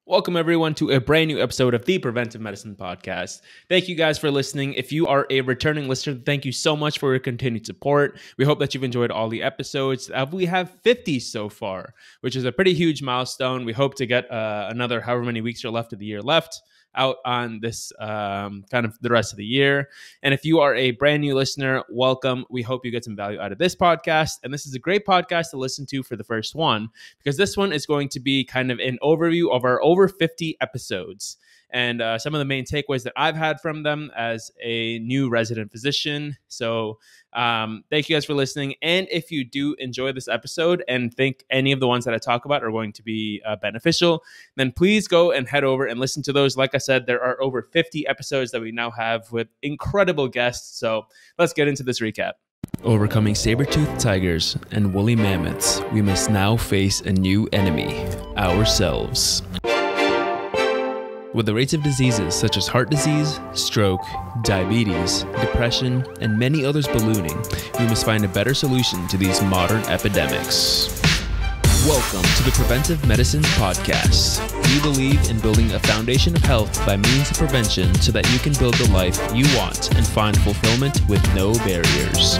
Welcome, everyone, to a brand new episode of the Preventive Medicine Podcast. Thank you guys for listening. If you are a returning listener, thank you so much for your continued support. We hope that you've enjoyed all the episodes. We have 50 so far, which is a pretty huge milestone. We hope to get another however many weeks are left of the year left out on this kind of the rest of the year. And if you are a brand new listener, welcome. We hope you get some value out of this podcast. And this is a great podcast to listen to for the first one, because this one is going to be kind of an overview of our over 50 episodes and some of the main takeaways that I've had from them as a new resident physician. So thank you guys for listening. And if you do enjoy this episode and think any of the ones that I talk about are going to be beneficial, then please go and head over and listen to those. Like I said, there are over 50 episodes that we now have with incredible guests. So let's get into this recap. Overcoming saber-toothed tigers and woolly mammoths, we must now face a new enemy, ourselves. With the rates of diseases such as heart disease, stroke, diabetes, depression, and many others ballooning, we must find a better solution to these modern epidemics. Welcome to the Preventive Medicine Podcast. We believe in building a foundation of health by means of prevention so that you can build the life you want and find fulfillment with no barriers.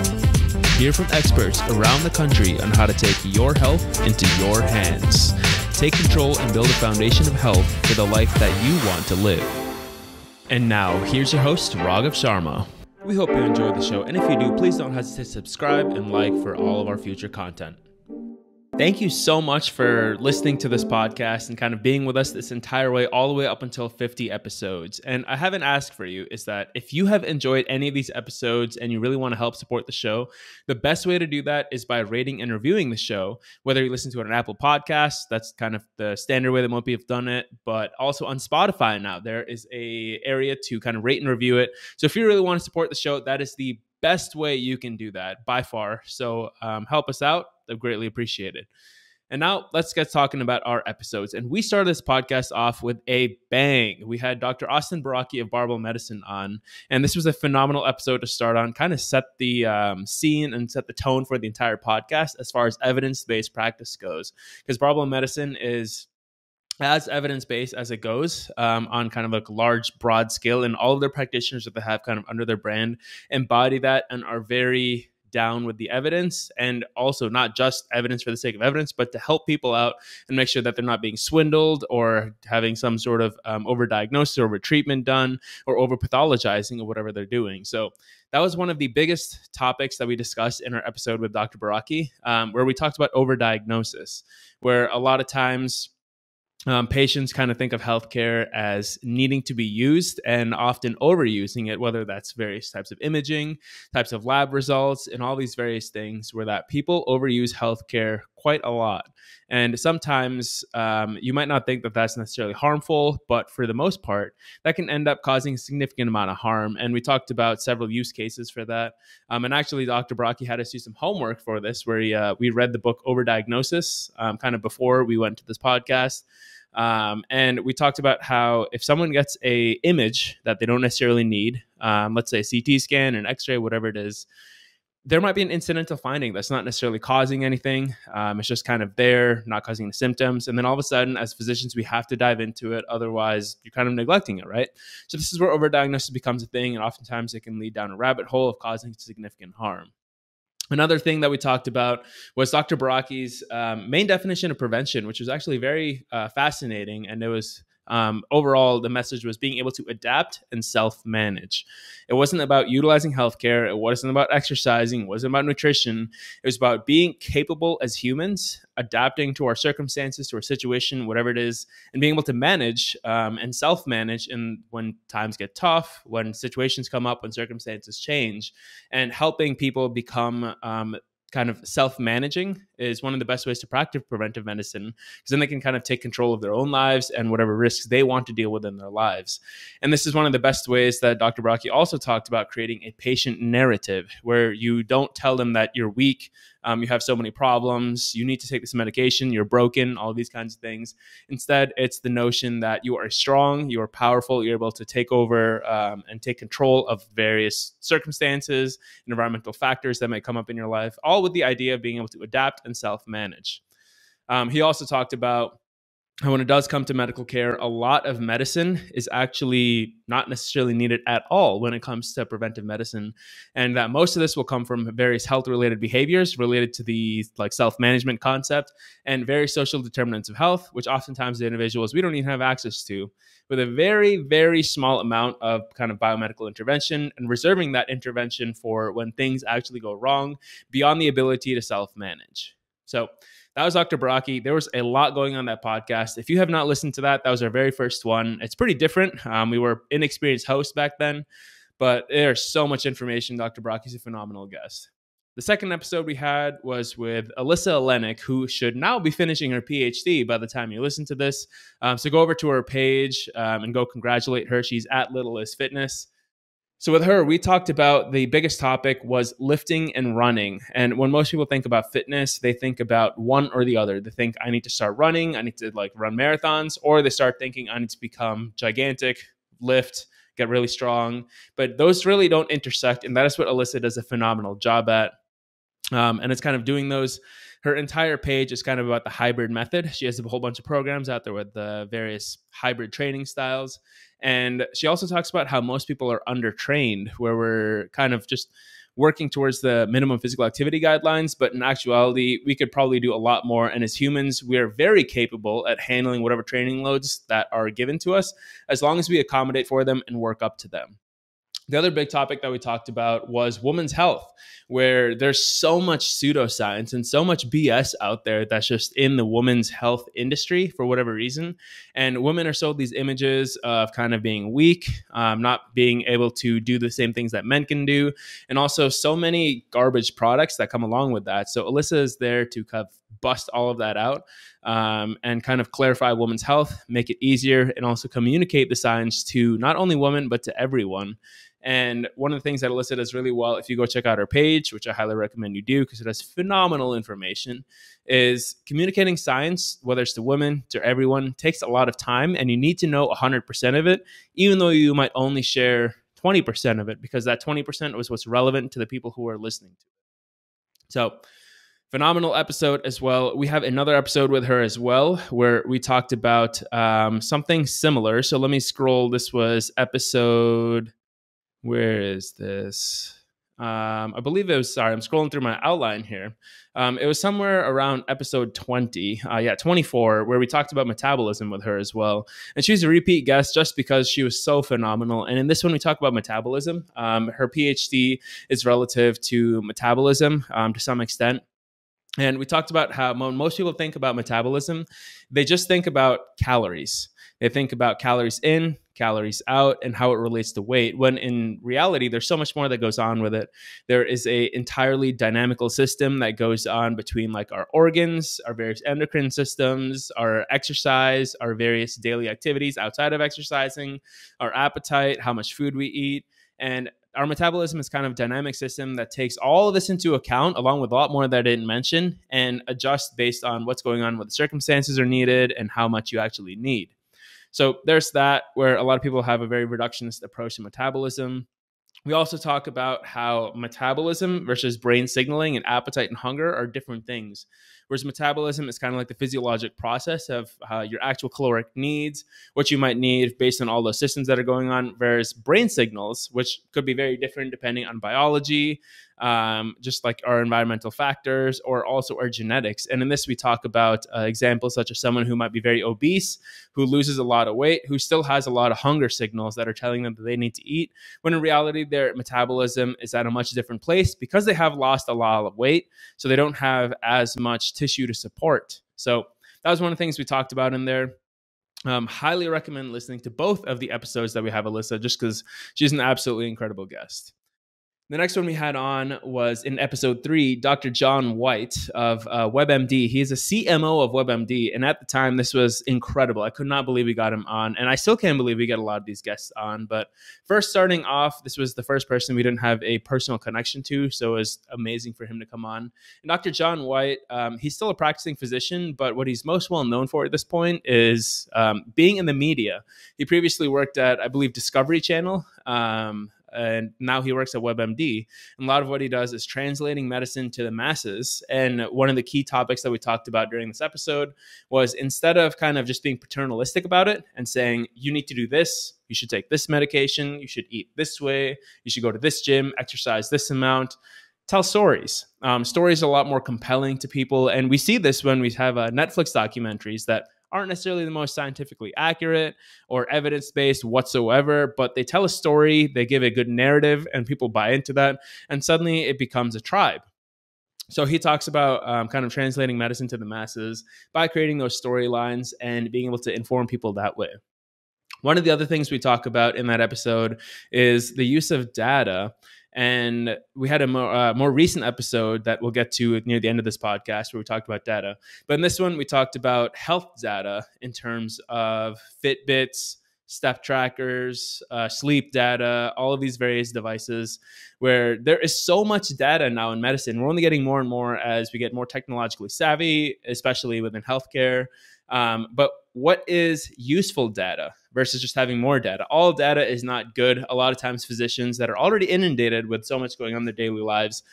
Hear from experts around the country on how to take your health into your hands. Take control and build a foundation of health for the life that you want to live. And now, here's your host, Ragav Sharma. We hope you enjoyed the show, and if you do, please don't hesitate to subscribe and like for all of our future content. Thank you so much for listening to this podcast and kind of being with us this entire way, all the way up until 50 episodes. And I haven't asked for you is that if you have enjoyed any of these episodes and you really want to help support the show, the best way to do that is by rating and reviewing the show, whether you listen to it on Apple Podcasts, that's kind of the standard way that most people have done it, but also on Spotify now, there is a area to kind of rate and review it. So if you really want to support the show, that is the best way you can do that by far. So help us out. I'd greatly appreciate it. And now let's get talking about our episodes. And we started this podcast off with a bang. We had Dr. Austin Baraki of Barbell Medicine on, and this was a phenomenal episode to start on, kind of set the scene and set the tone for the entire podcast as far as evidence-based practice goes. Because Barbell Medicine is as evidence-based as it goes on kind of like a large, broad scale, and all of their practitioners that they have kind of under their brand embody that and are very down with the evidence, and also not just evidence for the sake of evidence, but to help people out and make sure that they're not being swindled or having some sort of overdiagnosis or overtreatment done or overpathologizing or whatever they're doing. So that was one of the biggest topics that we discussed in our episode with Dr. Baraki, where we talked about overdiagnosis, where a lot of times patients kind of think of healthcare as needing to be used and often overusing it, whether that's various types of imaging, types of lab results, and all these various things where that people overuse healthcare quite a lot. And sometimes you might not think that that's necessarily harmful, but for the most part, that can end up causing a significant amount of harm. And we talked about several use cases for that. And actually, Dr. Baraki had us do some homework for this, where we read the book Overdiagnosis kind of before we went to this podcast. And we talked about how if someone gets a image that they don't necessarily need, let's say a CT scan, an X-ray, whatever it is, there might be an incidental finding that's not necessarily causing anything. It's just kind of there, not causing the symptoms. And then all of a sudden, as physicians, we have to dive into it. Otherwise, you're kind of neglecting it, right? So this is where overdiagnosis becomes a thing. And oftentimes it can lead down a rabbit hole of causing significant harm. Another thing that we talked about was Dr. Baraki's main definition of prevention, which was actually very fascinating. And it was overall, the message was being able to adapt and self-manage. It wasn't about utilizing healthcare. It wasn't about exercising. It wasn't about nutrition. It was about being capable as humans, adapting to our circumstances, to our situation, whatever it is, and being able to manage and self-manage when times get tough, when situations come up, when circumstances change, and helping people become kind of self-managing is one of the best ways to practice preventive medicine, because then they can kind of take control of their own lives and whatever risks they want to deal with in their lives. And this is one of the best ways that Dr. Baraki also talked about creating a patient narrative, where you don't tell them that you're weak, you have so many problems, you need to take this medication, you're broken, all these kinds of things. Instead, it's the notion that you are strong, you are powerful, you're able to take over and take control of various circumstances and environmental factors that might come up in your life, all with the idea of being able to adapt and self-manage. He also talked about And when it does come to medical care, a lot of medicine is actually not necessarily needed at all when it comes to preventive medicine. And that most of this will come from various health-related behaviors related to the self-management concept and various social determinants of health, which oftentimes the individuals we don't even have access to, with a very, very small amount of kind of biomedical intervention and reserving that intervention for when things actually go wrong beyond the ability to self-manage. So that was Dr. Baraki. There was a lot going on that podcast. If you have not listened to that, that was our very first one. It's pretty different. We were inexperienced hosts back then, but there's so much information. Dr. Baraki's a phenomenal guest. The second episode we had was with Alyssa Olenek, who should now be finishing her PhD by the time you listen to this. So go over to her page and go congratulate her. She's at Little Is Fitness. So with her, we talked about the biggest topic was lifting and running. And when most people think about fitness, they think about one or the other. They think, I need to start running, I need to run marathons, or they start thinking, I need to become gigantic, lift, get really strong. But those really don't intersect. And that is what Alyssa does a phenomenal job at. And it's kind of doing those. Her entire page is kind of about the hybrid method. She has a whole bunch of programs out there with the various hybrid training styles. And she also talks about how most people are undertrained, where we're kind of just working towards the minimum physical activity guidelines. But in actuality, we could probably do a lot more. And as humans, we are very capable at handling whatever training loads that are given to us, as long as we accommodate for them and work up to them. The other big topic that we talked about was women's health, where there's so much pseudoscience and so much BS out there that's just in the women's health industry for whatever reason. And women are sold these images of kind of being weak, not being able to do the same things that men can do, and also so many garbage products that come along with that. So Alyssa is there to kind of bust all of that out and kind of clarify women's health, make it easier, and also communicate the science to not only women, but to everyone. And one of the things that Alyssa does really well, if you go check out her page, which I highly recommend you do because it has phenomenal information, is communicating science, whether it's to women, to everyone, takes a lot of time, and you need to know 100% of it, even though you might only share 20% of it, because that 20% was what's relevant to the people who are listening to it. So phenomenal episode as well. We have another episode with her as well, where we talked about something similar. So let me scroll. This was episode... Where is this? I believe it was, I'm scrolling through my outline here. It was somewhere around episode 20, 24, where we talked about metabolism with her as well. And she's a repeat guest just because she was so phenomenal. And in this one, we talk about metabolism. Her PhD is relative to metabolism to some extent. And we talked about how when most people think about metabolism, they just think about calories. They think about calories in, calories out, and how it relates to weight, when in reality, there's so much more that goes on with it. There is a entirely dynamical system that goes on between our organs, our various endocrine systems, our exercise, our various daily activities outside of exercising, our appetite, how much food we eat. And our metabolism is kind of a dynamic system that takes all of this into account, along with a lot more that I didn't mention, and adjusts based on what's going on, what the circumstances are needed, and how much you actually need. So there's that, where a lot of people have a very reductionist approach to metabolism. We also talk about how metabolism versus brain signaling and appetite and hunger are different things. Whereas metabolism is kind of like the physiologic process of your actual caloric needs, what you might need based on all those systems that are going on, whereas brain signals, which could be very different depending on biology, just like our environmental factors, or also our genetics. And in this, we talk about examples such as someone who might be very obese, who loses a lot of weight, who still has a lot of hunger signals that are telling them that they need to eat, when in reality, their metabolism is at a much different place because they have lost a lot of weight. So they don't have as much tissue to support. So that was one of the things we talked about in there. Highly recommend listening to both of the episodes that we have Alyssa, just because she's an absolutely incredible guest. The next one we had on was in episode 3, Dr. John White of WebMD. He is a CMO of WebMD. And at the time, this was incredible. I could not believe we got him on. And I still can't believe we get a lot of these guests on. But first, starting off, this was the first person we didn't have a personal connection to. So it was amazing for him to come on. And Dr. John White, he's still a practicing physician. But what he's most well known for at this point is being in the media. He previously worked at, I believe, Discovery Channel. and now he works at WebMD. And a lot of what he does is translating medicine to the masses. And one of the key topics that we talked about during this episode was, instead of kind of just being paternalistic about it and saying, you need to do this, you should take this medication, you should eat this way, you should go to this gym, exercise this amount, tell stories. Stories are a lot more compelling to people. And we see this when we have Netflix documentaries that aren't necessarily the most scientifically accurate or evidence-based whatsoever, but they tell a story, they give a good narrative, and people buy into that. And suddenly it becomes a tribe. So he talks about kind of translating medicine to the masses by creating those storylines and being able to inform people that way. One of the other things we talk about in that episode is the use of data. And we had a more recent episode that we'll get to near the end of this podcast where we talked about data. But in this one, we talked about health data in terms of Fitbits, step trackers, sleep data, all of these various devices, where there is so much data now in medicine. We're only getting more and more as we get more technologically savvy, especially within healthcare. But what is useful data versus just having more data? All data is not good. A lot of times physicians that are already inundated with so much going on in their daily lives,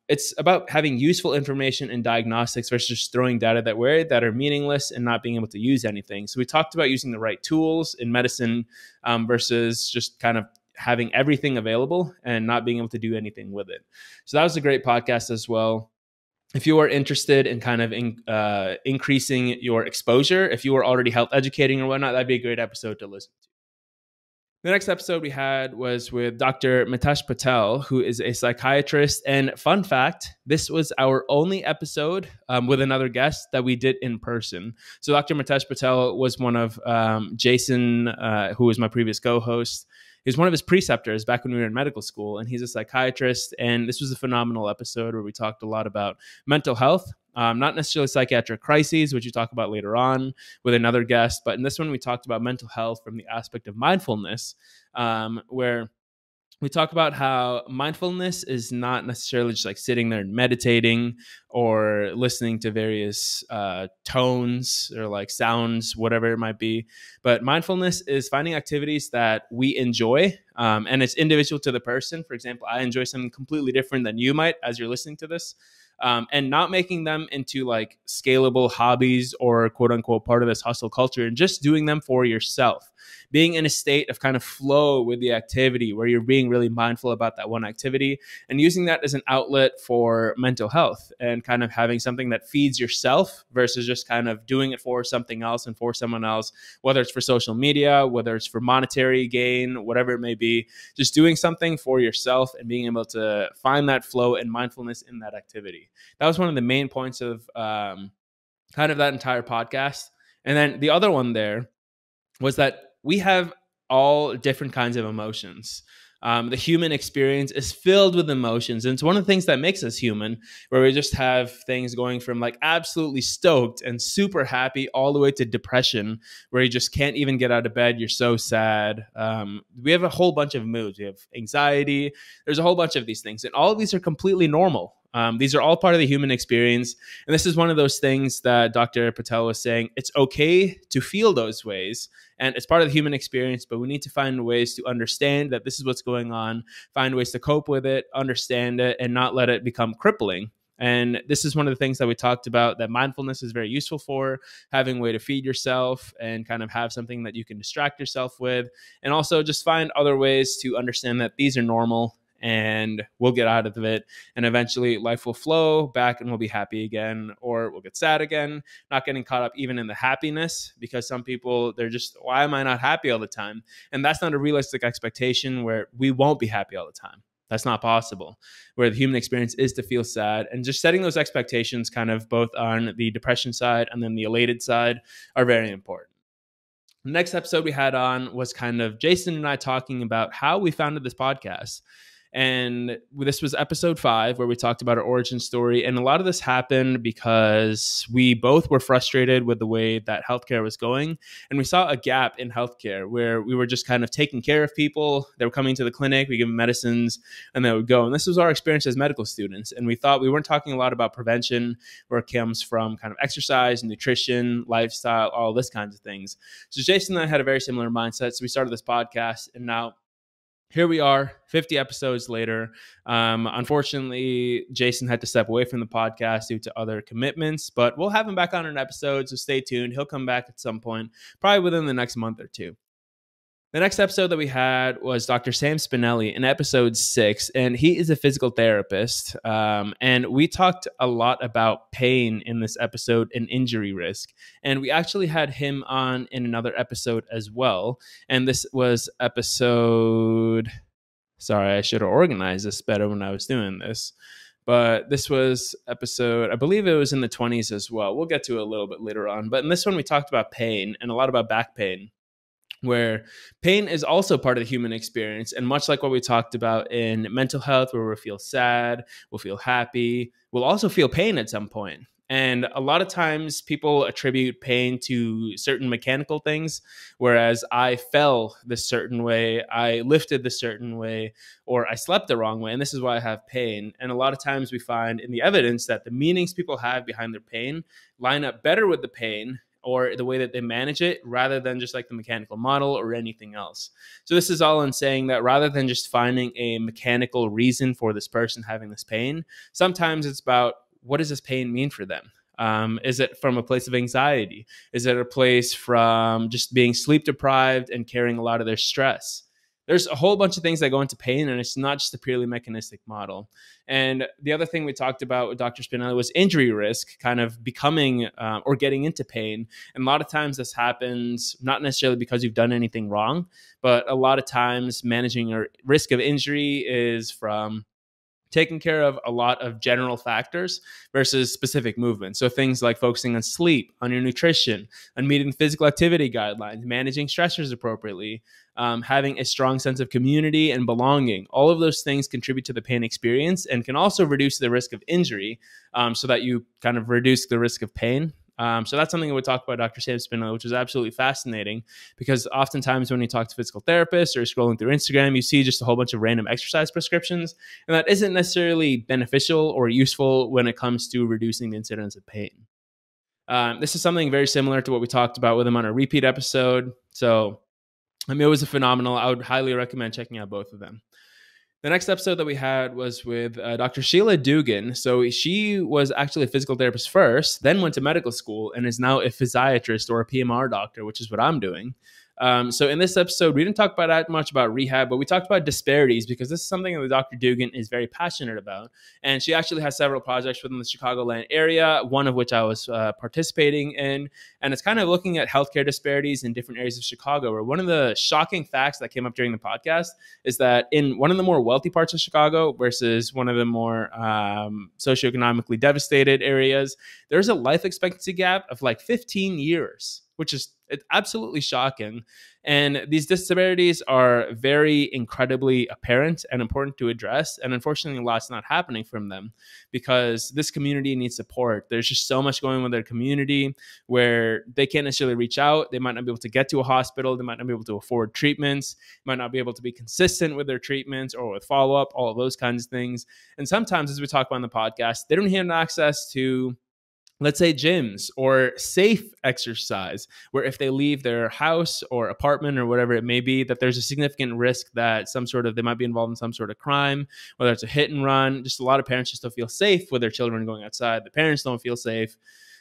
it's about having useful information and diagnostics versus just throwing data that are meaningless and not being able to use anything. So we talked about using the right tools in medicine versus just kind of having everything available and not being able to do anything with it. So that was a great podcast as well. If you are interested in kind of increasing your exposure, if you are already health educating or whatnot, that'd be a great episode to listen to. The next episode we had was with Dr. Matash Patel, who is a psychiatrist. And fun fact, this was our only episode with another guest that we did in person. So Dr. Matash Patel was one of Jason, who was my previous co-host. He was one of his preceptors back when we were in medical school, and he's a psychiatrist. And this was a phenomenal episode where we talked a lot about mental health, not necessarily psychiatric crises, which you talk about later on with another guest. But in this one, we talked about mental health from the aspect of mindfulness, where we talk about how mindfulness is not necessarily just like sitting there and meditating or listening to various tones or like sounds, whatever it might be. But mindfulness is finding activities that we enjoy, and it's individual to the person. For example, I enjoy something completely different than you might as you're listening to this. And not making them into like scalable hobbies or quote unquote part of this hustle culture, and just doing them for yourself. Being in a state of kind of flow with the activity where you're being really mindful about that one activity and using that as an outlet for mental health and kind of having something that feeds yourself versus just kind of doing it for something else and for someone else, whether it's for social media, whether it's for monetary gain, whatever it may be, just doing something for yourself and being able to find that flow and mindfulness in that activity. That was one of the main points of kind of that entire podcast. And then the other one there was that we have all different kinds of emotions. The human experience is filled with emotions. And it's one of the things that makes us human, where we just have things going from like absolutely stoked and super happy all the way to depression, where you just can't even get out of bed. You're so sad. We have a whole bunch of moods. We have anxiety. There's a whole bunch of these things. And all of these are completely normal. These are all part of the human experience. And this is one of those things that Dr. Patel was saying. It's okay to feel those ways, and it's part of the human experience, but we need to find ways to understand that this is what's going on, find ways to cope with it, understand it, and not let it become crippling. And this is one of the things that we talked about that mindfulness is very useful for, having a way to feed yourself and kind of have something that you can distract yourself with. And also just find other ways to understand that these are normal and we'll get out of it. And eventually life will flow back and we'll be happy again, or we'll get sad again, not getting caught up even in the happiness, because some people, they're just, why am I not happy all the time? And that's not a realistic expectation where we won't be happy all the time. That's not possible. Where the human experience is to feel sad, and just setting those expectations kind of both on the depression side and then the elated side are very important. The next episode we had on was kind of Jason and I talking about how we founded this podcast. And this was episode 5, where we talked about our origin story. And a lot of this happened because we both were frustrated with the way that healthcare was going. And we saw a gap in healthcare where we were just kind of taking care of people. They were coming to the clinic, we give them medicines, and they would go. And this was our experience as medical students. And we thought we weren't talking a lot about prevention, where it comes from kind of exercise, nutrition, lifestyle, all this kinds of things. So Jason and I had a very similar mindset. So we started this podcast, and now here we are 50 episodes later. Unfortunately, Jason had to step away from the podcast due to other commitments, but we'll have him back on an episode, so stay tuned. He'll come back at some point, probably within the next month or two. The next episode that we had was Dr. Sam Spinelli in episode 6, and he is a physical therapist. And we talked a lot about pain in this episode and injury risk. And we actually had him on in another episode as well. And this was episode... Sorry, I should have organized this better when I was doing this. But this was episode, I believe it was in the 20s as well. We'll get to it a little bit later on. But in this one, we talked about pain and a lot about back pain, where pain is also part of the human experience. And much like what we talked about in mental health, where we'll feel sad, we'll feel happy, we'll also feel pain at some point. And a lot of times people attribute pain to certain mechanical things, whereas I fell this certain way, I lifted this certain way, or I slept the wrong way, and this is why I have pain. And a lot of times we find in the evidence that the meanings people have behind their pain line up better with the pain or the way that they manage it, rather than just like the mechanical model or anything else. So this is all in saying that rather than just finding a mechanical reason for this person having this pain, sometimes it's about, what does this pain mean for them? Is it from a place of anxiety? Is it a place from just being sleep deprived and carrying a lot of their stress? There's a whole bunch of things that go into pain, and it's not just a purely mechanistic model. And the other thing we talked about with Dr. Spinelli was injury risk, kind of becoming or getting into pain. And a lot of times this happens not necessarily because you've done anything wrong, but a lot of times managing your risk of injury is from taking care of a lot of general factors versus specific movements. So things like focusing on sleep, on your nutrition, on meeting physical activity guidelines, managing stressors appropriately, having a strong sense of community and belonging. All of those things contribute to the pain experience and can also reduce the risk of injury, so that you kind of reduce the risk of pain. So that's something that we talk about Dr. Sam Spinelli, which is absolutely fascinating, because oftentimes when you talk to physical therapists or scrolling through Instagram, you see just a whole bunch of random exercise prescriptions, and that isn't necessarily beneficial or useful when it comes to reducing the incidence of pain. This is something very similar to what we talked about with him on a repeat episode. So, I mean, it was a phenomenal. I would highly recommend checking out both of them. The next episode that we had was with Dr. Sheila Dugan. So she was actually a physical therapist first, then went to medical school, and is now a physiatrist or a PMR doctor, which is what I'm doing. So in this episode, we didn't talk about that much about rehab, but we talked about disparities, because this is something that Dr. Dugan is very passionate about. And she actually has several projects within the Chicagoland area, one of which I was participating in. And it's kind of looking at healthcare disparities in different areas of Chicago, where one of the shocking facts that came up during the podcast is that in one of the more wealthy parts of Chicago versus one of the more socioeconomically devastated areas, there's a life expectancy gap of like 15 years, which is absolutely shocking. And these disparities are very incredibly apparent and important to address. And unfortunately, a lot's not happening from them, because this community needs support. There's just so much going on with their community where they can't necessarily reach out. They might not be able to get to a hospital. They might not be able to afford treatments. Might not be able to be consistent with their treatments or with follow-up, all of those kinds of things. And sometimes, as we talk about in the podcast, they don't have access to, let's say, gyms or safe exercise, where if they leave their house or apartment or whatever it may be, that there's a significant risk that they might be involved in some sort of crime, whether it's a hit and run. Just a lot of parents just don't feel safe with their children going outside. The parents don't feel safe.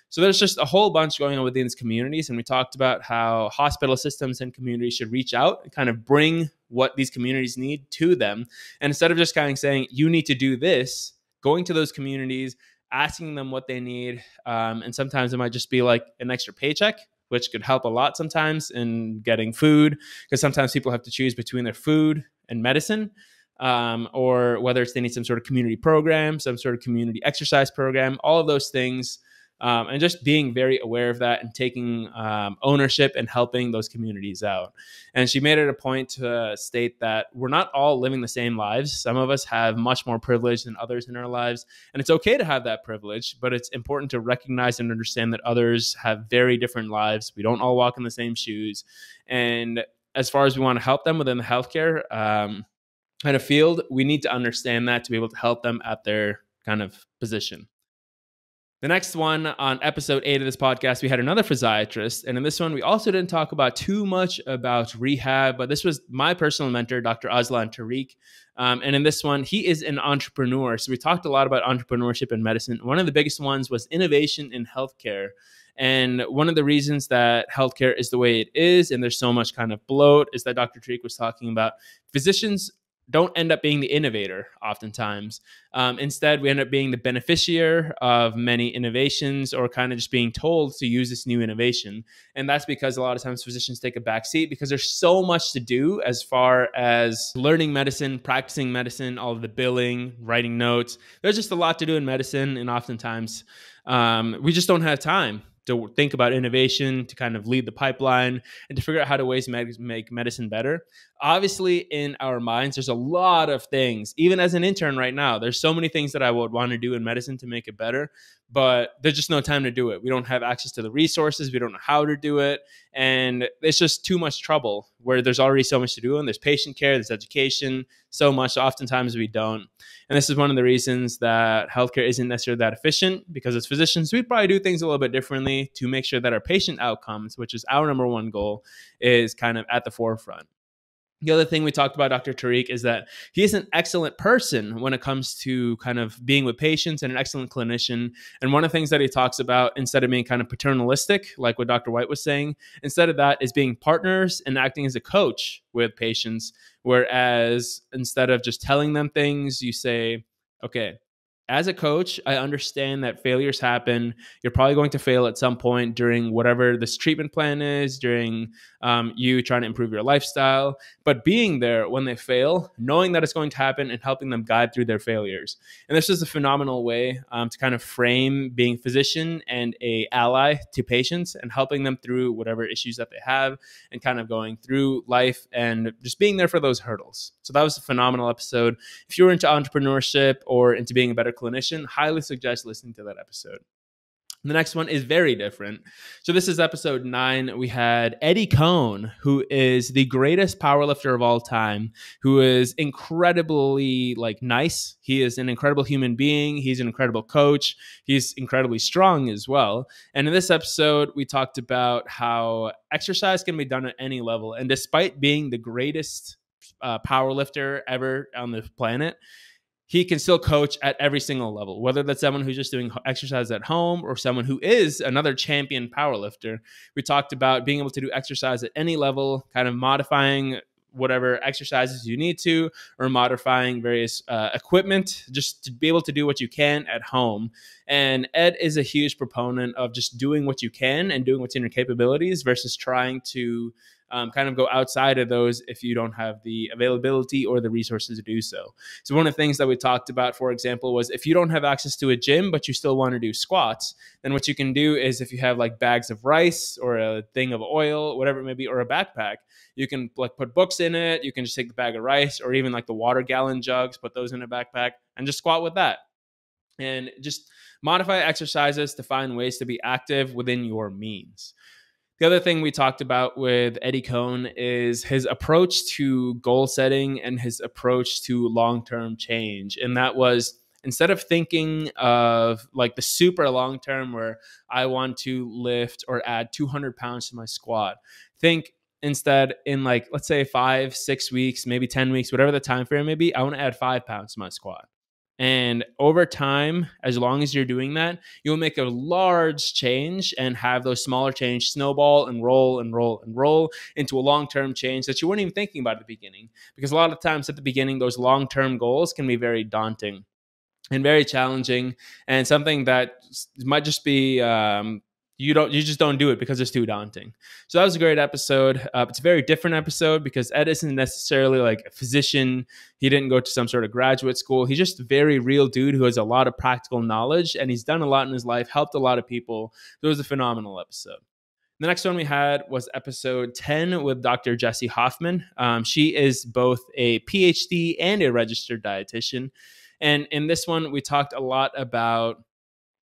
So there's just a whole bunch going on within these communities. And we talked about how hospital systems and communities should reach out and kind of bring what these communities need to them. And instead of just kind of saying, you need to do this, going to those communities, asking them what they need. And sometimes it might just be like an extra paycheck, which could help a lot sometimes in getting food, because sometimes people have to choose between their food and medicine, or whether it's they need some sort of community program, some sort of community exercise program, all of those things. And just being very aware of that and taking ownership and helping those communities out. And she made it a point to state that we're not all living the same lives. Some of us have much more privilege than others in our lives. And it's okay to have that privilege, but it's important to recognize and understand that others have very different lives. We don't all walk in the same shoes. And as far as we want to help them within the healthcare kind of field, we need to understand that to be able to help them at their kind of position. The next one, on episode 8 of this podcast, we had another physiatrist. And in this one, we also didn't talk about too much about rehab, but this was my personal mentor, Dr. Aslan Tariq. And in this one, he is an entrepreneur. So we talked a lot about entrepreneurship in medicine. One of the biggest ones was innovation in healthcare. And one of the reasons that healthcare is the way it is, and there's so much kind of bloat, is that Dr. Tariq was talking about physicians don't end up being the innovator oftentimes. Instead, we end up being the beneficiary of many innovations, or kind of just being told to use this new innovation. And that's because a lot of times physicians take a back seat because there's so much to do as far as learning medicine, practicing medicine, all of the billing, writing notes. There's just a lot to do in medicine. And oftentimes we just don't have time to think about innovation, to kind of lead the pipeline, and to figure out how to ways to make medicine better. Obviously, in our minds, there's a lot of things. Even as an intern right now, there's so many things that I would want to do in medicine to make it better, but there's just no time to do it. We don't have access to the resources. We don't know how to do it. And it's just too much trouble where there's already so much to do. And there's patient care, there's education, so much. So oftentimes we don't. And this is one of the reasons that healthcare isn't necessarily that efficient, because as physicians, we probably do things a little bit differently to make sure that our patient outcomes, which is our number one goal, is kind of at the forefront. The other thing we talked about Dr. Tariq is that he is an excellent person when it comes to kind of being with patients, and an excellent clinician. And one of the things that he talks about, instead of being kind of paternalistic, like what Dr. White was saying, instead of that is being partners and acting as a coach with patients. Whereas instead of just telling them things, you say, okay, as a coach, I understand that failures happen. You're probably going to fail at some point during whatever this treatment plan is, during you trying to improve your lifestyle. But being there when they fail, knowing that it's going to happen, and helping them guide through their failures. And this is a phenomenal way to kind of frame being a physician and a ally to patients, and helping them through whatever issues that they have, and kind of going through life and just being there for those hurdles. So that was a phenomenal episode. If you're into entrepreneurship or into being a better clinician, highly suggest listening to that episode. The next one is very different. So this is episode 9. We had Eddie Cohn, who is the greatest powerlifter of all time, who is incredibly nice. He is an incredible human being. He's an incredible coach. He's incredibly strong as well. And in this episode, we talked about how exercise can be done at any level. And despite being the greatest powerlifter ever on the planet, he can still coach at every single level, whether that's someone who's just doing exercise at home or someone who is another champion powerlifter. We talked about being able to do exercise at any level, kind of modifying whatever exercises you need to, or modifying various equipment just to be able to do what you can at home. And Ed is a huge proponent of just doing what you can and doing what's in your capabilities versus trying to kind of go outside of those if you don't have the availability or the resources to do so. So one of the things that we talked about, for example, was if you don't have access to a gym, but you still want to do squats, then what you can do is, if you have bags of rice or a thing of oil, whatever it may be, or a backpack, you can put books in it. You can just take the bag of rice, or even the water gallon jugs, put those in a backpack and just squat with that. And just modify exercises to find ways to be active within your means. The other thing we talked about with Eddie Cohn is his approach to goal setting and his approach to long-term change. And that was, instead of thinking of the super long-term where I want to lift or add 200 pounds to my squat, think instead in let's say 5, 6 weeks, maybe 10 weeks, whatever the time frame may be, I want to add 5 pounds to my squat. And over time, as long as you're doing that, you'll make a large change and have those smaller change snowball and roll and roll and roll into a long-term change that you weren't even thinking about at the beginning. Because a lot of times at the beginning, those long-term goals can be very daunting and very challenging, and something that might just be you just don't do it because it's too daunting. So that was a great episode. It's a very different episode because Ed isn't necessarily a physician. He didn't go to some sort of graduate school. He's just a very real dude who has a lot of practical knowledge, and he's done a lot in his life, helped a lot of people. So it was a phenomenal episode. The next one we had was episode 10 with Dr. Jesse Hoffman. She is both a PhD and a registered dietitian. And in this one, we talked a lot about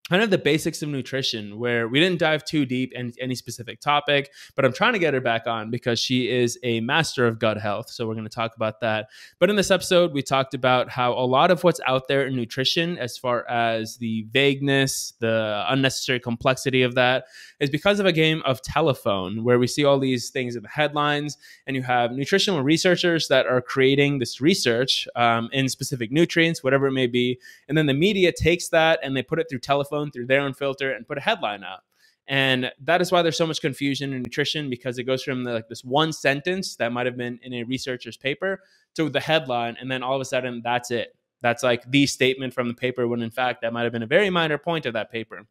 kind of the basics of nutrition, where we didn't dive too deep in any specific topic, but I'm trying to get her back on because she is a master of gut health. So we're going to talk about that. But in this episode, we talked about how a lot of what's out there in nutrition, as far as the vagueness, the unnecessary complexity of that, is because of a game of telephone, where we see all these things in the headlines, and you have nutritional researchers that are creating this research in specific nutrients, whatever it may be. And then the media takes that and they put it through telephone, through their own filter, and put a headline out. And that is why there's so much confusion in nutrition, because it goes from this one sentence that might have been in a researcher's paper to the headline, and then all of a sudden that's it. That's like the statement from the paper, when in fact that might have been a very minor point of that paper.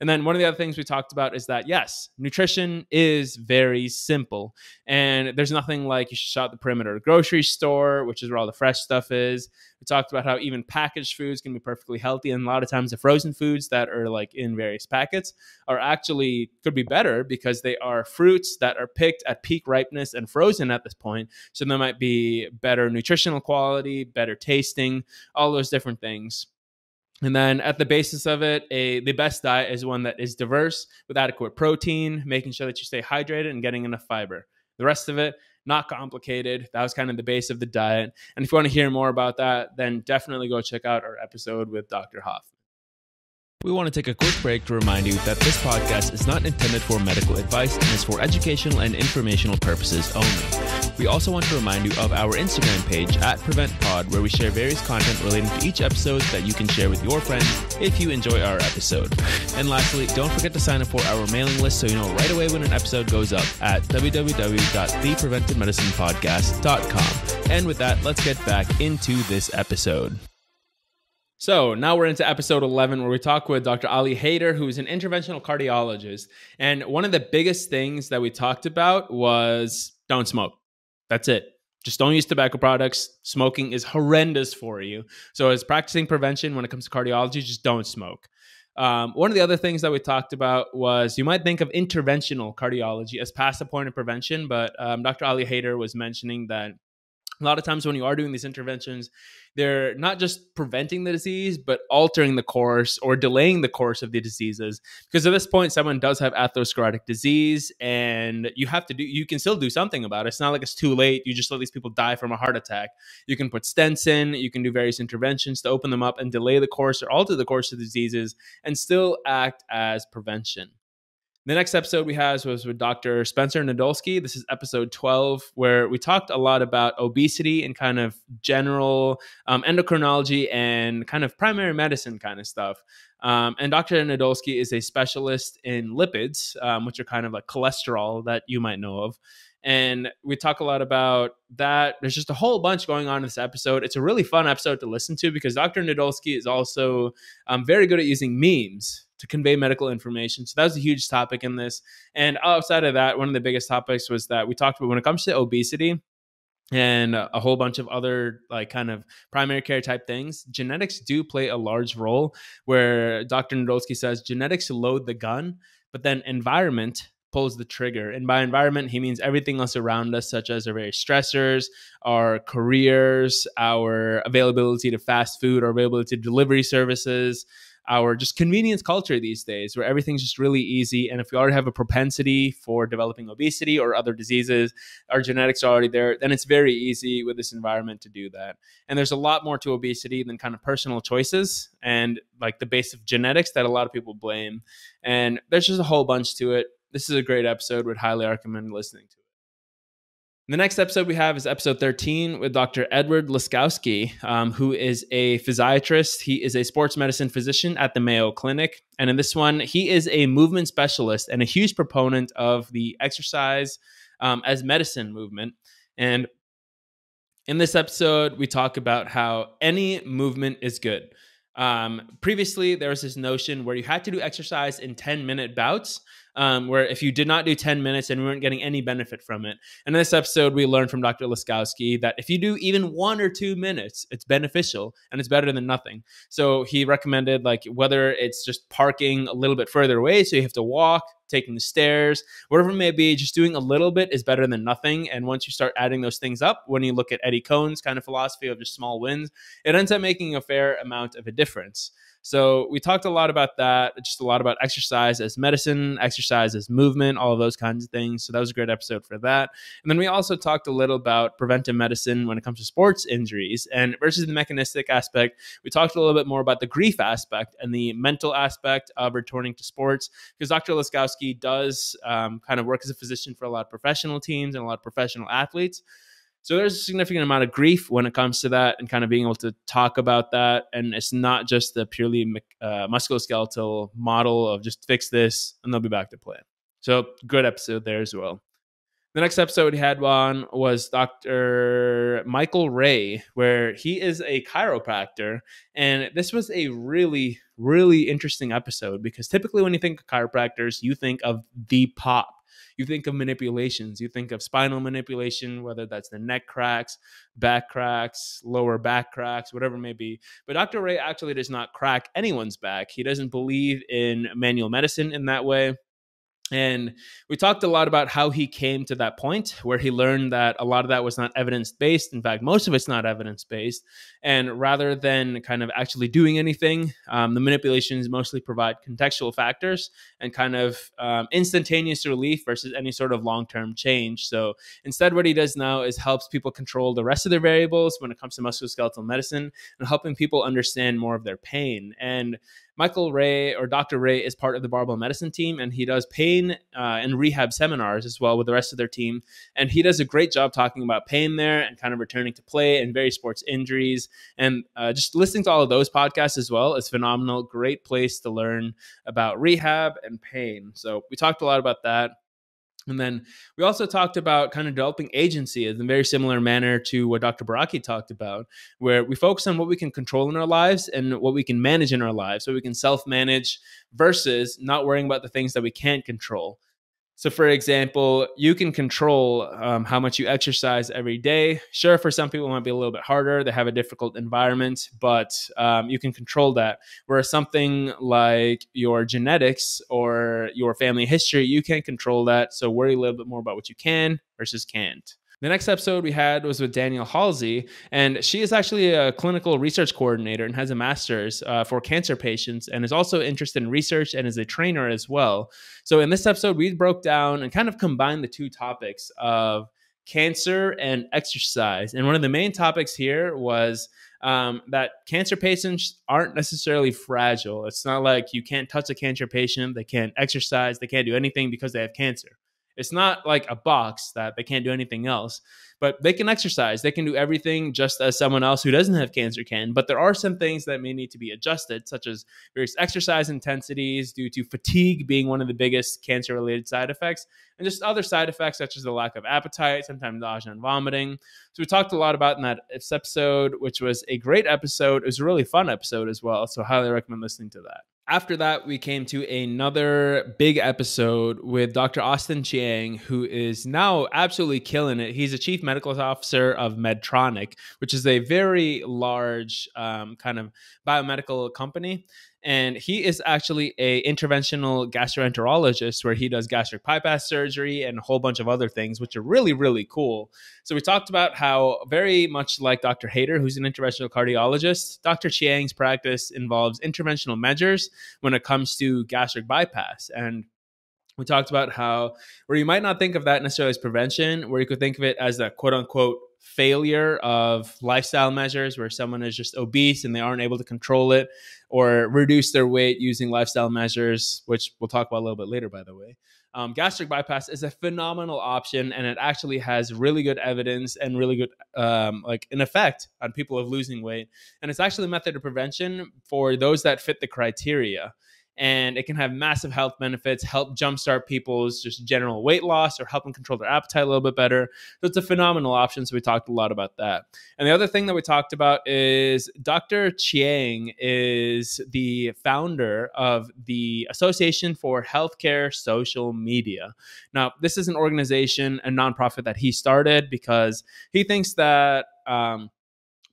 And then one of the other things we talked about is that, yes, nutrition is very simple. And there's nothing like you should shop at the perimeter grocery store, which is where all the fresh stuff is. We talked about how even packaged foods can be perfectly healthy. And a lot of times the frozen foods that are like in various packets are actually could be better, because they are fruits that are picked at peak ripeness and frozen at this point. So there might be better nutritional quality, better tasting, all those different things. And then at the basis of it, the best diet is one that is diverse with adequate protein, making sure that you stay hydrated and getting enough fiber. The rest of it, not complicated. That was kind of the base of the diet. And if you want to hear more about that, then definitely go check out our episode with Dr. Hoffman. We want to take a quick break to remind you that this podcast is not intended for medical advice and is for educational and informational purposes only. We also want to remind you of our Instagram page @PreventPod, where we share various content relating to each episode that you can share with your friends if you enjoy our episode. And lastly, don't forget to sign up for our mailing list so you know right away when an episode goes up at www.thepreventiveMedicinePodcast.com. And with that, let's get back into this episode. So now we're into episode 11, where we talk with Dr. Ali Haider, who is an interventional cardiologist. And one of the biggest things that we talked about was don't smoke. That's it. Just don't use tobacco products. Smoking is horrendous for you. So as practicing prevention when it comes to cardiology, just don't smoke. One of the other things that we talked about was you might think of interventional cardiology as past the point of prevention, but Dr. Ali Haider was mentioning that a lot of times when you are doing these interventions, they're not just preventing the disease, but altering the course or delaying the course of the diseases. Because at this point, someone does have atherosclerotic disease, and you can still do something about it. It's not like it's too late. You just let these people die from a heart attack. You can put stents in, you can do various interventions to open them up and delay the course or alter the course of the diseases and still act as prevention. The next episode we had was with Dr. Spencer Nadolski. This is episode 12, where we talked a lot about obesity and kind of general endocrinology and kind of primary medicine kind of stuff. And Dr. Nadolski is a specialist in lipids, which are kind of like cholesterol that you might know of. And we talk a lot about that. There's just a whole bunch going on in this episode. It's a really fun episode to listen to, because Dr. Nadolski is also very good at using memes to convey medical information. So that was a huge topic in this. And outside of that, one of the biggest topics was that we talked about when it comes to obesity and a whole bunch of other like kind of primary care type things, genetics do play a large role, where Dr. Nadolski says genetics load the gun, but then environment pulls the trigger. And by environment, he means everything else around us, such as our various stressors, our careers, our availability to fast food, our availability to delivery services, our just convenience culture these days, where everything's just really easy. And if we already have a propensity for developing obesity or other diseases, our genetics are already there, then it's very easy with this environment to do that. And there's a lot more to obesity than kind of personal choices and like the base of genetics that a lot of people blame. And there's just a whole bunch to it. This is a great episode. Would highly recommend listening to it. The next episode we have is episode 13 with Dr. Edward Liskowski, who is a physiatrist. He is a sports medicine physician at the Mayo Clinic. And in this one, he is a movement specialist and a huge proponent of the exercise as medicine movement. And in this episode, we talk about how any movement is good. Previously, there was this notion where you had to do exercise in 10-minute bouts, where if you did not do 10 minutes, then we weren't getting any benefit from it. And in this episode, we learned from Dr. Liskowski that if you do even 1 or 2 minutes, it's beneficial and it's better than nothing. So he recommended, like, whether it's just parking a little bit further away, so you have to walk, taking the stairs, whatever it may be, just doing a little bit is better than nothing. And once you start adding those things up, when you look at Eddie Cohn's kind of philosophy of just small wins, it ends up making a fair amount of a difference. So we talked a lot about that, just a lot about exercise as medicine, exercise as movement, all of those kinds of things. So that was a great episode for that. And then we also talked a little about preventive medicine when it comes to sports injuries and versus the mechanistic aspect. We talked a little bit more about the grief aspect and the mental aspect of returning to sports, because Dr. Liskowski does kind of work as a physician for a lot of professional teams and a lot of professional athletes. So there's a significant amount of grief when it comes to that, and kind of being able to talk about that. And it's not just the purely musculoskeletal model of just fix this and they'll be back to play. So good episode there as well. The next episode we had on was Dr. Michael Ray, where he is a chiropractor. And this was a really, really interesting episode, because typically when you think of chiropractors, you think of the pop. You think of manipulations. You think of spinal manipulation, whether that's the neck cracks, back cracks, lower back cracks, whatever it may be. But Dr. Ray actually does not crack anyone's back. He doesn't believe in manual medicine in that way. And we talked a lot about how he came to that point where he learned that a lot of that was not evidence-based. In fact, most of it's not evidence-based. And rather than kind of actually doing anything, the manipulations mostly provide contextual factors and kind of instantaneous relief versus any sort of long-term change. So instead, what he does now is helps people control the rest of their variables when it comes to musculoskeletal medicine and helping people understand more of their pain. And Michael Ray, or Dr. Ray, is part of the barbell medicine team, and he does pain and rehab seminars as well with the rest of their team. And he does a great job talking about pain there and kind of returning to play and various sports injuries. And just listening to all of those podcasts as well is phenomenal. Great place to learn about rehab and pain. So we talked a lot about that. And then we also talked about kind of developing agency in a very similar manner to what Dr. Baraki talked about, where we focus on what we can control in our lives and what we can manage in our lives, so we can self-manage versus not worrying about the things that we can't control. So for example, you can control how much you exercise every day. Sure, for some people it might be a little bit harder. They have a difficult environment, but you can control that. Whereas something like your genetics or your family history, you can't control that. So worry a little bit more about what you can versus can't. The next episode we had was with Danielle Halsey, and she is actually a clinical research coordinator and has a master's for cancer patients, and is also interested in research and is a trainer as well. So in this episode, we broke down and kind of combined the two topics of cancer and exercise. And one of the main topics here was that cancer patients aren't necessarily fragile. It's not like you can't touch a cancer patient, they can't exercise, they can't do anything because they have cancer. It's not like a box that they can't do anything else, but they can exercise. They can do everything just as someone else who doesn't have cancer can. But there are some things that may need to be adjusted, such as various exercise intensities due to fatigue being one of the biggest cancer-related side effects, and just other side effects such as the lack of appetite, sometimes nausea and vomiting. So we talked a lot about in that episode, which was a great episode. It was a really fun episode as well, so highly recommend listening to that. After that, we came to another big episode with Dr. Austin Chiang, who is now absolutely killing it. He's a chief medical officer of Medtronic, which is a very large kind of biomedical company. And he is actually a interventional gastroenterologist, where he does gastric bypass surgery and a whole bunch of other things, which are really, really cool. So we talked about how, very much like Dr. Hayter, who's an interventional cardiologist, Dr. Chiang's practice involves interventional measures when it comes to gastric bypass. And we talked about how, where you might not think of that necessarily as prevention, where you could think of it as a quote unquote failure of lifestyle measures, where someone is just obese and they aren't able to control it or reduce their weight using lifestyle measures, which we'll talk about a little bit later, by the way. Gastric bypass is a phenomenal option, and it actually has really good evidence and really good like an effect on people of losing weight. And it's actually a method of prevention for those that fit the criteria. And it can have massive health benefits, help jumpstart people's just general weight loss, or help them control their appetite a little bit better. So it's a phenomenal option. So we talked a lot about that. And the other thing that we talked about is Dr. Chiang is the founder of the Association for Healthcare Social Media. Now, this is an organization, a nonprofit that he started because he thinks that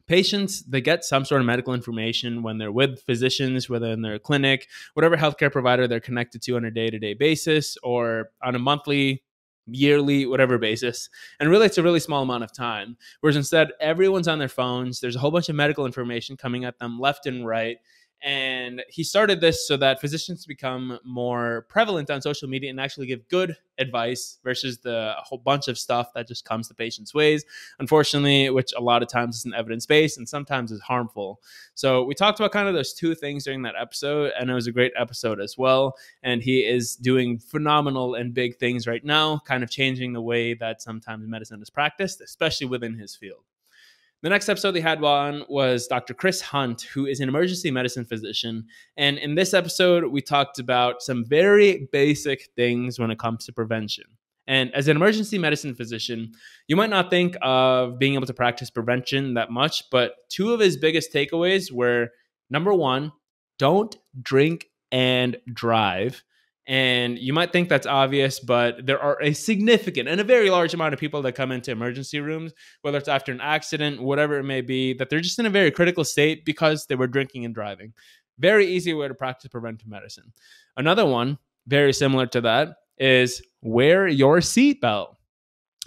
patients, they get some sort of medical information when they're with physicians, whether in their clinic, whatever healthcare provider they're connected to on a day-to-day basis or on a monthly, yearly, whatever basis. And really, it's a really small amount of time. Whereas instead, everyone's on their phones. There's a whole bunch of medical information coming at them left and right. And he started this so that physicians become more prevalent on social media and actually give good advice versus the whole bunch of stuff that just comes the patient's ways, unfortunately, which a lot of times isn't evidence-based and sometimes is harmful. So we talked about kind of those two things during that episode, and it was a great episode as well. And he is doing phenomenal and big things right now, kind of changing the way that sometimes medicine is practiced, especially within his field. The next episode they had on was Dr. Chris Hunt, who is an emergency medicine physician. And in this episode, we talked about some very basic things when it comes to prevention. And as an emergency medicine physician, you might not think of being able to practice prevention that much, but two of his biggest takeaways were, number one, don't drink and drive. And you might think that's obvious, but there are a significant and a very large amount of people that come into emergency rooms, whether it's after an accident, whatever it may be, that they're just in a very critical state because they were drinking and driving. Very easy way to practice preventive medicine. Another one, very similar to that, is wear your seatbelt.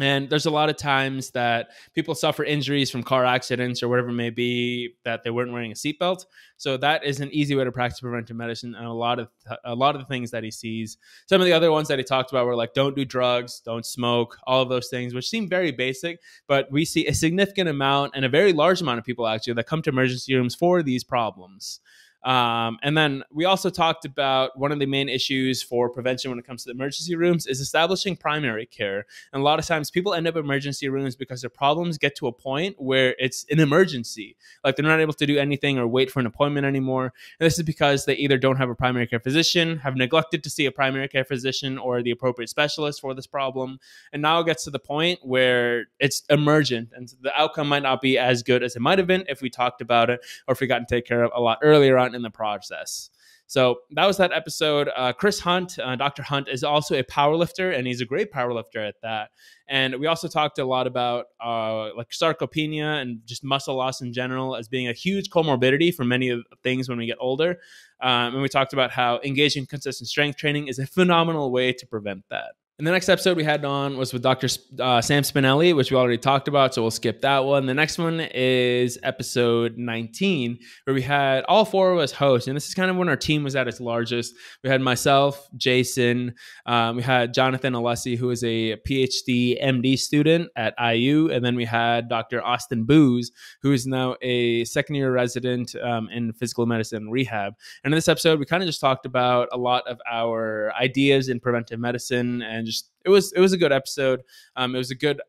And there's a lot of times that people suffer injuries from car accidents or whatever it may be that they weren't wearing a seatbelt. So that is an easy way to practice preventive medicine. And a lot of the things that he sees. Some of the other ones that he talked about were like, don't do drugs, don't smoke, all of those things, which seem very basic. But we see a significant amount and a very large amount of people actually that come to emergency rooms for these problems. And then we also talked about one of the main issues for prevention when it comes to the emergency rooms is establishing primary care. And a lot of times people end up in emergency rooms because their problems get to a point where it's an emergency. Like they're not able to do anything or wait for an appointment anymore. And this is because they either don't have a primary care physician, have neglected to see a primary care physician or the appropriate specialist for this problem. And now it gets to the point where it's emergent and the outcome might not be as good as it might have been if we talked about it or if we got to take care of a lot earlier on in the process. So that was that episode. Chris Hunt, Dr. Hunt, is also a powerlifter, and he's a great powerlifter at that. And we also talked a lot about like sarcopenia and just muscle loss in general as being a huge comorbidity for many of the things when we get older. And we talked about how engaging consistent strength training is a phenomenal way to prevent that. And the next episode we had on was with Dr. Sam Spinelli, which we already talked about, so we'll skip that one. The next one is episode 19, where we had all four of us hosts. And this is kind of when our team was at its largest. We had myself, Jason, we had Jonathan Alessi, who is a PhD MD student at IU. And then we had Dr. Austin Booz, who is now a second-year resident in physical medicine rehab. And in this episode, we kind of just talked about a lot of our ideas in preventive medicine and just it was a good episode. It was a good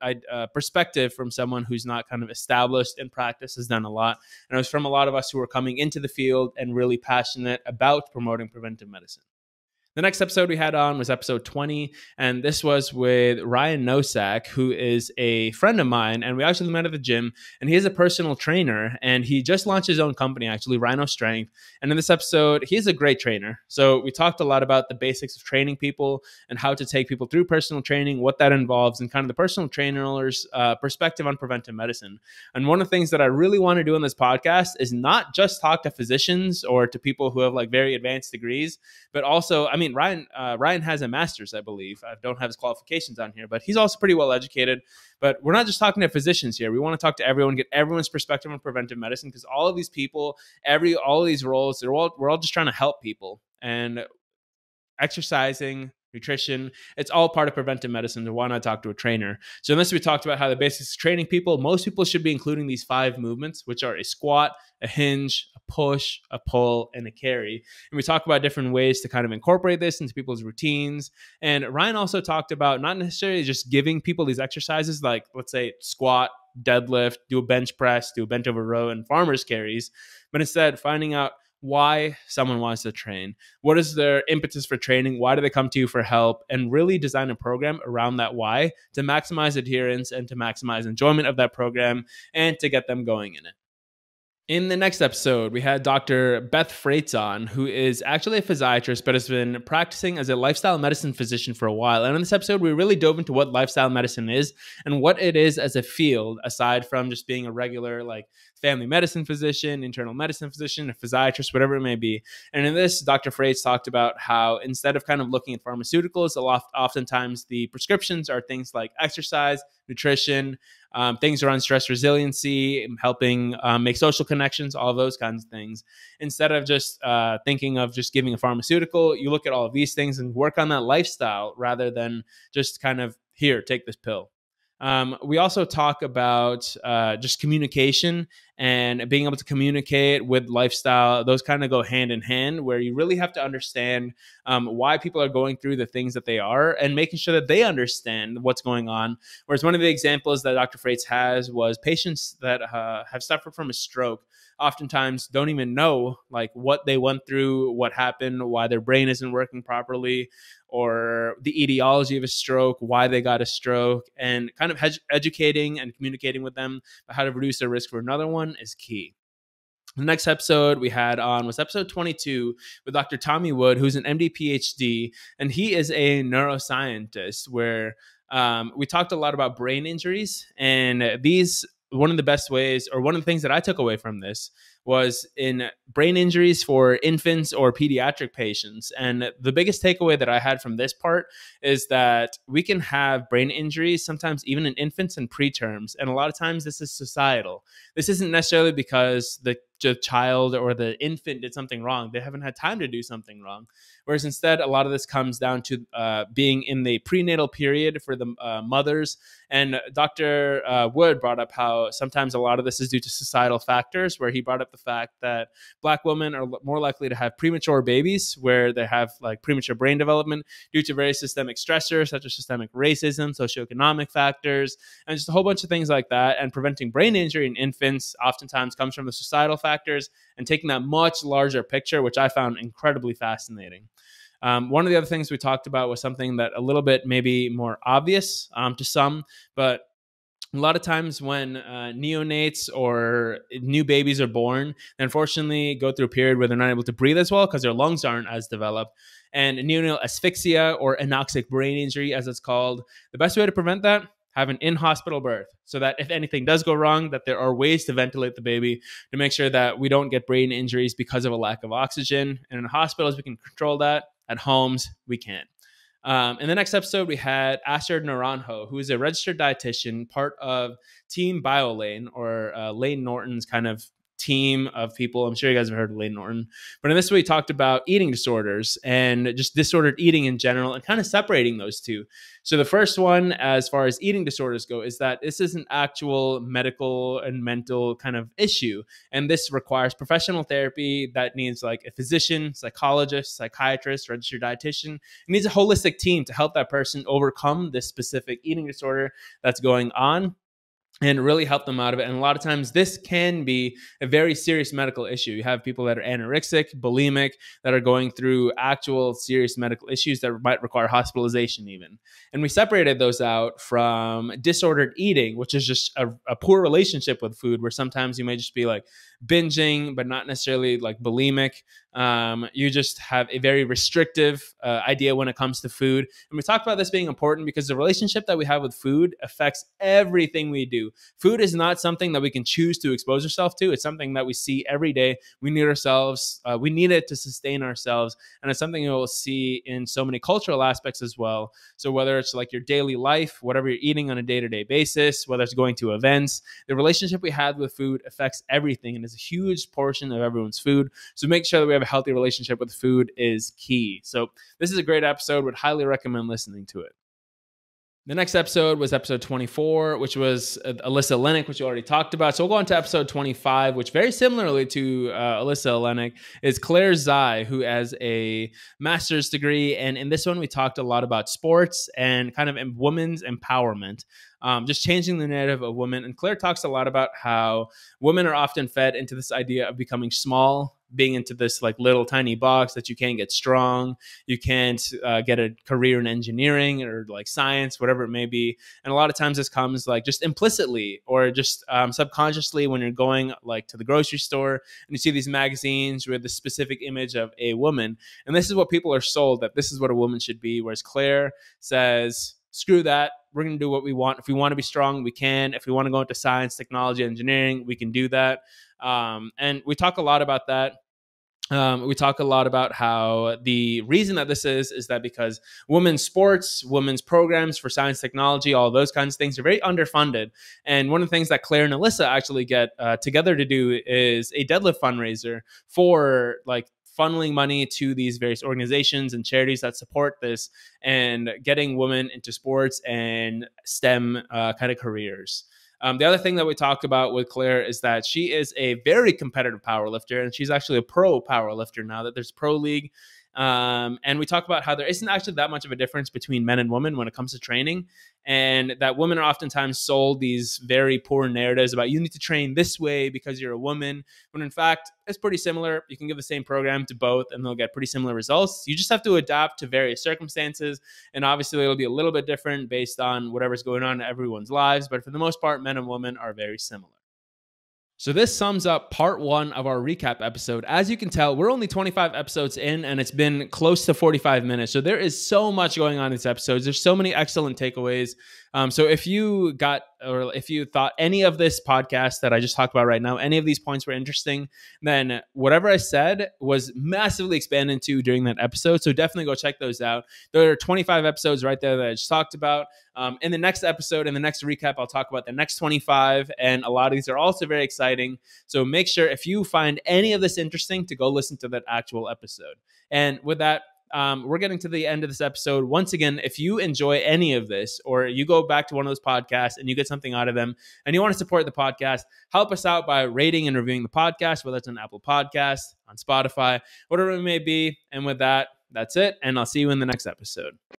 perspective from someone who's not kind of established in practice, has done a lot. And it was from a lot of us who are coming into the field and really passionate about promoting preventive medicine. The next episode we had on was episode 20, and this was with Ryan Nosak, who is a friend of mine, and we actually met at the gym, and he is a personal trainer, and he just launched his own company, actually, Rhino Strength. And in this episode, he's a great trainer. So we talked a lot about the basics of training people and how to take people through personal training, what that involves, and kind of the personal trainer's perspective on preventive medicine. And one of the things that I really want to do in this podcast is not just talk to physicians or to people who have like very advanced degrees, but also, I mean, Ryan has a master's, I believe. I don't have his qualifications on here, but he's also pretty well educated. But we're not just talking to physicians here. We want to talk to everyone, get everyone's perspective on preventive medicine, because all of these people, all of these roles, we're all just trying to help people. And exercising, nutrition, it's all part of preventive medicine. So why not talk to a trainer? So in this, we talked about how the basics of training people, most people should be including these 5 movements, which are a squat, a hinge, a push, a pull, and a carry. And we talk about different ways to kind of incorporate this into people's routines. And Ryan also talked about not necessarily just giving people these exercises like, let's say, squat, deadlift, do a bench press, do a bent over row, and farmer's carries, but instead finding out why someone wants to train. What is their impetus for training? Why do they come to you for help? And really design a program around that why to maximize adherence and to maximize enjoyment of that program and to get them going in it. In the next episode, we had Dr. Beth Freitz on, who is actually a physiatrist, but has been practicing as a lifestyle medicine physician for a while. And in this episode, we really dove into what lifestyle medicine is and what it is as a field, aside from just being a regular like family medicine physician, internal medicine physician, a physiatrist, whatever it may be. And in this, Dr. Freitz talked about how instead of kind of looking at pharmaceuticals, oftentimes the prescriptions are things like exercise, nutrition, things around stress resiliency, helping make social connections, all of those kinds of things. Instead of just thinking of just giving a pharmaceutical, you look at all of these things and work on that lifestyle rather than just kind of, here, take this pill. We also talk about just communication and being able to communicate with lifestyle. Those kind of go hand in hand, where you really have to understand why people are going through the things that they are and making sure that they understand what's going on. Whereas one of the examples that Dr. Freites has was patients that have suffered from a stroke oftentimes don't even know like what they went through, what happened, why their brain isn't working properly, or the etiology of a stroke, why they got a stroke, and kind of educating and communicating with them about how to reduce their risk for another one is key. The next episode we had on was episode 22 with Dr. Tommy Wood, who's an MD PhD, and he is a neuroscientist, where we talked a lot about brain injuries. And one of the best ways, or one of the things that I took away from this, was in brain injuries for infants or pediatric patients. And the biggest takeaway that I had from this part is that we can have brain injuries sometimes even in infants and preterms. And a lot of times this is societal. This isn't necessarily because the child or the infant did something wrong. They haven't had time to do something wrong. Whereas instead, a lot of this comes down to being in the prenatal period for the mothers. And Dr. Wood brought up how sometimes a lot of this is due to societal factors, where he brought up the fact that Black women are more likely to have premature babies, where they have like premature brain development due to various systemic stressors, such as systemic racism, socioeconomic factors, and just a whole bunch of things like that. And preventing brain injury in infants oftentimes comes from the societal factors and taking that much larger picture, which I found incredibly fascinating. One of the other things we talked about was something that a little bit maybe more obvious to some, but a lot of times when neonates or new babies are born, they unfortunately go through a period where they're not able to breathe as well because their lungs aren't as developed. And neonatal asphyxia, or anoxic brain injury as it's called, the best way to prevent that, have an in-hospital birth, so that if anything does go wrong, that there are ways to ventilate the baby to make sure that we don't get brain injuries because of a lack of oxygen. And in hospitals, we can control that. At homes, we can't. In the next episode, we had Astrid Naranjo, who is a registered dietitian, part of Team BioLane, or Lane Norton's kind of team of people. I'm sure you guys have heard of Lane Norton. But in this way, we talked about eating disorders and just disordered eating in general, and kind of separating those two. So the first one, as far as eating disorders go, is that this is an actual medical and mental kind of issue. And this requires professional therapy that needs like a physician, psychologist, psychiatrist, registered dietitian. It needs a holistic team to help that person overcome this specific eating disorder that's going on, and really help them out of it. And a lot of times this can be a very serious medical issue. You have people that are anorexic, bulimic, that are going through actual serious medical issues that might require hospitalization even. And we separated those out from disordered eating, which is just a poor relationship with food, where sometimes you may just be like binging, but not necessarily like bulimic. You just have a very restrictive idea when it comes to food. And we talked about this being important because the relationship that we have with food affects everything we do. Food is not something that we can choose to expose ourselves to. It's something that we see every day. We need ourselves. We need it to sustain ourselves. And it's something you'll see in so many cultural aspects as well. So whether it's like your daily life, whatever you're eating on a day-to-day basis, whether it's going to events, the relationship we have with food affects everything and is a huge portion of everyone's food. So make sure that we have a healthy relationship with food is key. So this is a great episode. Would highly recommend listening to it. The next episode was episode 24, which was Alyssa Olenek, which you already talked about. So we'll go on to episode 25, which very similarly to Alyssa Olenek is Claire Zai, who has a master's degree. And in this one, we talked a lot about sports and kind of women's empowerment. Just changing the narrative of women. And Claire talks a lot about how women are often fed into this idea of becoming small, being into this like little tiny box that you can't get strong, you can't get a career in engineering or like science, whatever it may be. And a lot of times this comes like just implicitly or just subconsciously when you're going like to the grocery store and you see these magazines with the specific image of a woman. And this is what people are sold, that this is what a woman should be. Whereas Claire says, screw that. We're going to do what we want. If we want to be strong, we can. If we want to go into science, technology, engineering, we can do that. And we talk a lot about that. We talk a lot about how the reason that this is that because women's sports, women's programs for science, technology, all those kinds of things are very underfunded. And one of the things that Claire and Alyssa actually get together to do is a deadlift fundraiser for like funneling money to these various organizations and charities that support this and getting women into sports and STEM kind of careers. The other thing that we talked about with Claire is that she is a very competitive powerlifter, and she's actually a pro powerlifter now that there's pro league. And we talk about how there isn't actually that much of a difference between men and women when it comes to training, and that women are oftentimes sold these very poor narratives about you need to train this way because you're a woman, when in fact it's pretty similar. You can give the same program to both and they'll get pretty similar results. You just have to adapt to various circumstances, and obviously it'll be a little bit different based on whatever's going on in everyone's lives, but for the most part, men and women are very similar. So this sums up part 1 of our recap episode. As you can tell, we're only 25 episodes in and it's been close to 45 minutes. So there is so much going on in these episodes. There's so many excellent takeaways. So if you thought any of this podcast that I just talked about right now, any of these points were interesting, then whatever I said was massively expanded to during that episode. So definitely go check those out. There are 25 episodes right there that I just talked about. In the next episode, in the next recap, I'll talk about the next 25. And a lot of these are also very exciting. So make sure if you find any of this interesting to go listen to that actual episode. And with that, we're getting to the end of this episode. Once again, if you enjoy any of this or you go back to one of those podcasts and you get something out of them and you want to support the podcast, help us out by rating and reviewing the podcast, whether it's on Apple Podcasts, on Spotify, whatever it may be. And with that, that's it. And I'll see you in the next episode.